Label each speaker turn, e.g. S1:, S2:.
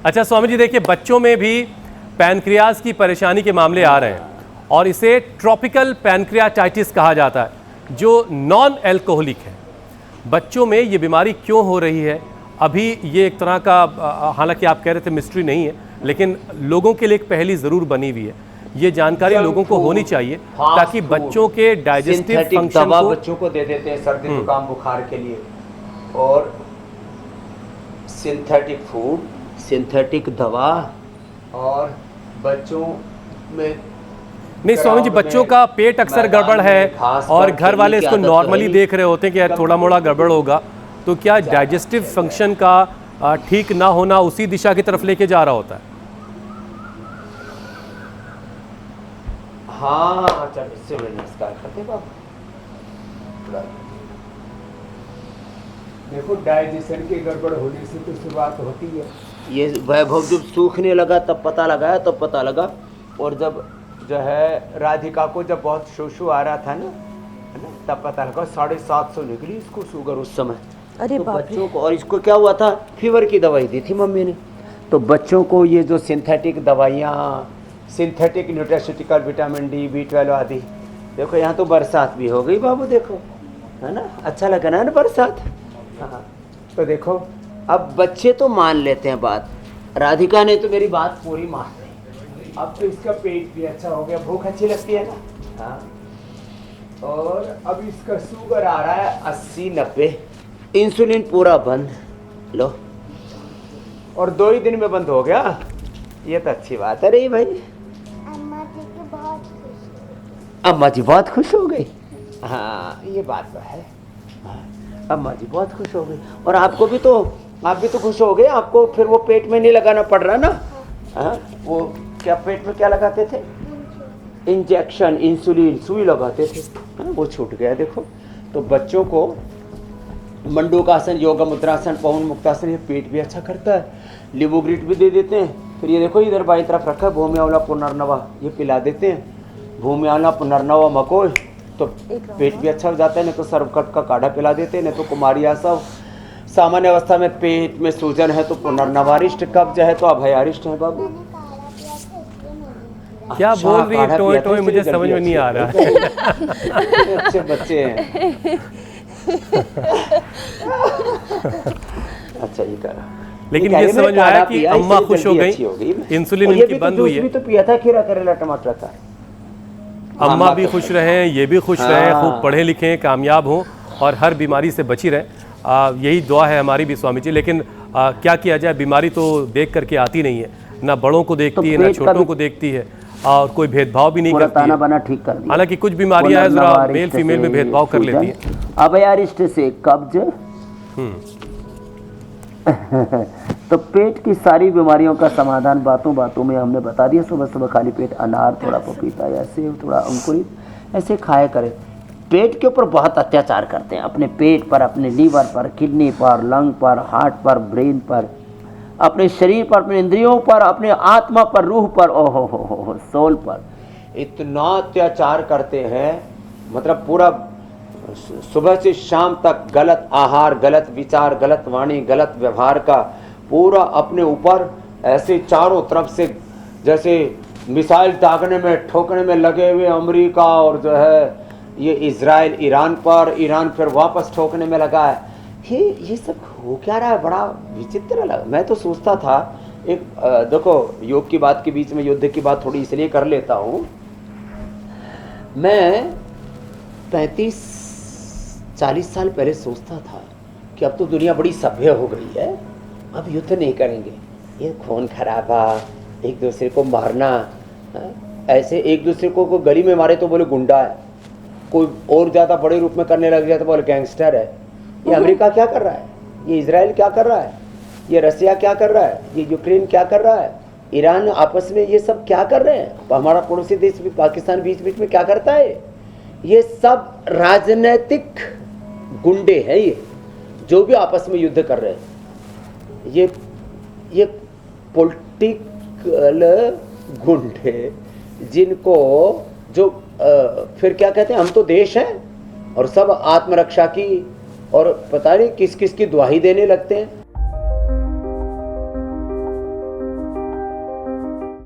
S1: अच्छा स्वामी जी, देखिए बच्चों में भी पैनक्रियाज की परेशानी के मामले आ रहे हैं और इसे ट्रॉपिकल पैनक्रियाटाइटिस कहा जाता है जो नॉन एल्कोहलिक है। बच्चों में ये बीमारी क्यों हो रही है, अभी ये एक तरह का हालांकि आप कह रहे थे मिस्ट्री नहीं है, लेकिन लोगों के लिए एक पहेली ज़रूर बनी हुई है। ये जानकारी लोगों को होनी चाहिए ताकि बच्चों के डाइजेस्टिव फंक्शन को
S2: बच्चों को दे देते हैं सर्दी जुकाम बुखार के लिए, और सिंथेटिक फूड, सिंथेटिक दवा, और बच्चों में
S1: नहीं स्वामी जी, बच्चों का पेट अक्सर गड़बड़ है और घर वाले इसको नॉर्मली देख रहे होते हैं कि यार थोड़ा मोड़ा गड़बड़ होगा, तो क्या डाइजेस्टिव फंक्शन का ठीक ना होना उसी दिशा की तरफ लेके जा रहा होता है?
S2: हाँ चल, इससे नमस्कार करते बाबा। देखो डाइजेशन की गड़बड़ होने से तो शुरुआत होती है। ये वैभव जब सूखने लगा तब पता लगा, तब पता लगा। और जब जो है राधिका को जब बहुत शोशू आ रहा था ना, है ना, तब पता लगा 750 निकली इसको शुगर उस समय।
S3: अरे
S2: तो
S3: बाप रे।
S2: बच्चों को, और इसको क्या हुआ था, फीवर की दवाई दी थी मम्मी ने। तो बच्चों को ये जो सिंथेटिक दवाइयाँ, synthetic nutraceutical, vitamin D, B12 आदि, देखो यहाँ तो बरसात भी हो गई बाबू, देखो है ना, अच्छा लगा ना बरसात। हाँ तो देखो अब बच्चे तो मान लेते हैं बात, राधिका ने तो मेरी बात पूरी मान ली। अब तो इसका पेट भी अच्छा हो गया, भूख अच्छी लगती है ना। हाँ, और अब इसका शुगर आ रहा है 80-90, इंसुलिन पूरा बंद, लो, और 2 ही दिन में बंद हो गया। ये तो अच्छी बात है रही भाई। अम्मा जी बहुत खुश हो गई। हाँ ये बात तो है, अम्मा जी बहुत खुश हो गई। और आपको भी तो, आप भी तो खुश हो गए, आपको फिर वो पेट में नहीं लगाना पड़ रहा ना। हाँ वो क्या पेट में क्या लगाते थे, इंजेक्शन, इंसुलिन, सुई लगाते थे, हाँ वो छूट गया देखो। तो बच्चों को मंडूकासन, योगा मुद्रासन, पवन मुक्तासन, ये पेट भी अच्छा करता है। लिवोग्रिट भी दे देते हैं। फिर ये देखो इधर बाई तरफ रखा है भूमि आंवला पुनर्नवा, ये पिला देते हैं। भूमि आंवला पुनर्नवा मकोई तो पेट भी अच्छा हो जाता है। नहीं तो सर्वकट का काढ़ा पिला देते हैं, नहीं तो कुमारिया सब। सामान्य अवस्था में पेट में सूजन है तो पुनर्नवारिष्ट, कब्ज है तो अभयारिष्ट है बाबू।
S1: क्या बोल रही है टोए टोए, मुझे समझ में नहीं आ रहा है।
S2: अच्छे बच्चे हैं। अच्छा ये करा,
S1: लेकिन ये समझ में आया कि अम्मा खुश हो गई, इंसुलिन उनकी बंद हुई है।
S2: तो पिया था खीरा करेला टमाटर का।
S1: अम्मा भी खुश रहें, ये भी खुश रहें, खूब पढ़े लिखें, कामयाब हों और हर बीमारी से बची रहें। यही दुआ है हमारी भी स्वामी जी। लेकिन क्या किया जाए, बीमारी तो देख करके आती नहीं है, ना बड़ों को देखती है, ना छोटों को देखती है, और कोई भेदभाव भी नहीं करती है।
S2: बना ठीक कर दिया।
S1: हालांकि कुछ बीमारियां जरा मेल फीमेल में भेदभाव कर लेती है।
S2: अभयारिष्ट से कब्ज, तो पेट की सारी बीमारियों का समाधान बातों बातों में हमने बता दिया। सुबह सुबह खाली पेट अनार, थोड़ा पपीता या सेब, थोड़ा अंकुरित, ऐसे खाया करें। पेट के ऊपर बहुत अत्याचार करते हैं, अपने पेट पर, अपने लीवर पर, किडनी पर, लंग पर, हार्ट पर, ब्रेन पर, अपने शरीर पर, अपने इंद्रियों पर, अपने आत्मा पर, रूह पर, ओहो हो सोल पर इतना अत्याचार करते हैं। मतलब पूरा सुबह से शाम तक गलत आहार, गलत विचार, गलत वाणी, गलत व्यवहार का पूरा अपने ऊपर ऐसे चारों तरफ से जैसे मिसाइल दागने में, ठोकने में लगे हुए अमेरिका, और जो है ये इजराइल ईरान पर, ईरान फिर वापस ठोकने में लगा है। ये सब हो क्या रहा है, बड़ा विचित्र लगा। मैं तो सोचता था एक देखो योग की बात के बीच में युद्ध की बात थोड़ी इसलिए कर लेता हूँ। मैं 35-40 साल पहले सोचता था कि अब तो दुनिया बड़ी सभ्य हो गई है, अब युद्ध नहीं करेंगे, ये खून खराबा, एक दूसरे को मारना, ऐसे एक दूसरे को गली में मारे तो बोले गुंडा है, कोई और ज़्यादा बड़े रूप में करने लग जाए तो बोले गैंगस्टर है। ये अमेरिका क्या कर रहा है, ये इजराइल क्या कर रहा है, ये रसिया क्या कर रहा है, ये यूक्रेन क्या कर रहा है, ईरान आपस में ये सब क्या कर रहे हैं, हमारा पड़ोसी देश भी पाकिस्तान बीच बीच में क्या करता है। ये सब राजनीतिक गुंडे हैं, ये जो भी आपस में युद्ध कर रहे हैं, ये पॉलिटिकल गुंडे, जिनको जो फिर क्या कहते हैं, हम तो देश हैं और सब आत्मरक्षा की और पता नहीं किस किस की दुहाई देने लगते हैं।